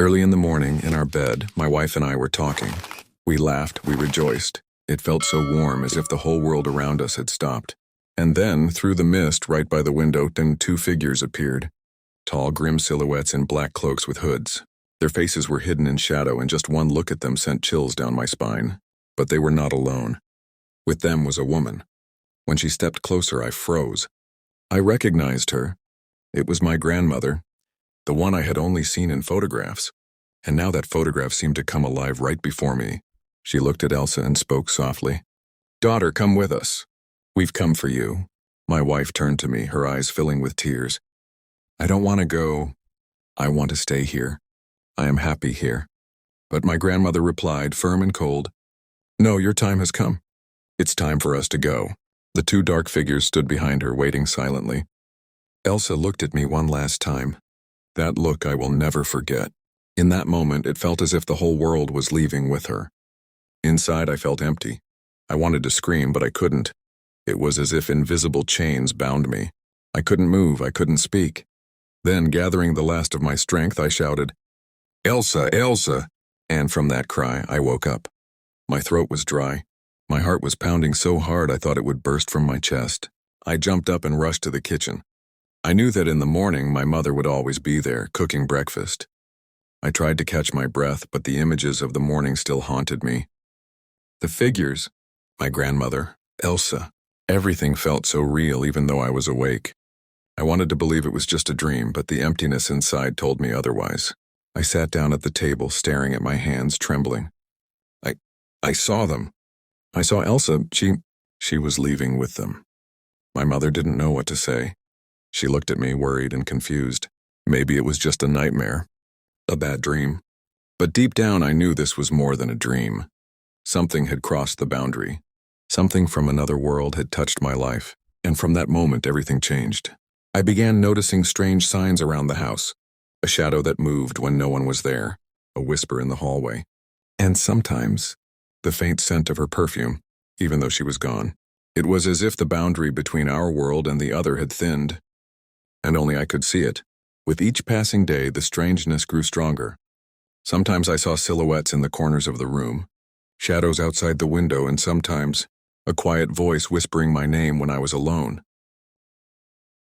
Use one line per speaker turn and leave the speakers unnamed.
Early in the morning, in our bed, my wife and I were talking. We laughed, we rejoiced. It felt so warm, as if the whole world around us had stopped. And then, through the mist right by the window, two figures appeared. Tall, grim silhouettes in black cloaks with hoods. Their faces were hidden in shadow, and just one look at them sent chills down my spine. But they were not alone. With them was a woman. When she stepped closer, I froze. I recognized her. It was my grandmother, the one I had only seen in photographs. And now that photograph seemed to come alive right before me. She looked at Elsa and spoke softly. "Daughter, come with us. We've come for you." My wife turned to me, her eyes filling with tears. "I don't want to go. I want to stay here. I am happy here." But my grandmother replied, firm and cold, "No, your time has come. It's time for us to go." The two dark figures stood behind her, waiting silently. Elsa looked at me one last time. That look I will never forget. In that moment, it felt as if the whole world was leaving with her. Inside, I felt empty. I wanted to scream, but I couldn't. It was as if invisible chains bound me. I couldn't move, I couldn't speak. Then, gathering the last of my strength, I shouted, "Elsa, Elsa!" And from that cry, I woke up. My throat was dry. My heart was pounding so hard I thought it would burst from my chest. I jumped up and rushed to the kitchen. I knew that in the morning my mother would always be there, cooking breakfast. I tried to catch my breath, but the images of the morning still haunted me. The figures, my grandmother, Elsa, everything felt so real even though I was awake. I wanted to believe it was just a dream, but the emptiness inside told me otherwise. I sat down at the table, staring at my hands, trembling. I saw them. I saw Elsa. She was leaving with them. My mother didn't know what to say. She looked at me, worried and confused. Maybe it was just a nightmare, a bad dream. But deep down I knew this was more than a dream. Something had crossed the boundary. Something from another world had touched my life, and from that moment everything changed. I began noticing strange signs around the house. A shadow that moved when no one was there, a whisper in the hallway, and sometimes the faint scent of her perfume, even though she was gone. It was as if the boundary between our world and the other had thinned, and only I could see it. With each passing day, the strangeness grew stronger. Sometimes I saw silhouettes in the corners of the room, shadows outside the window, and sometimes a quiet voice whispering my name when I was alone.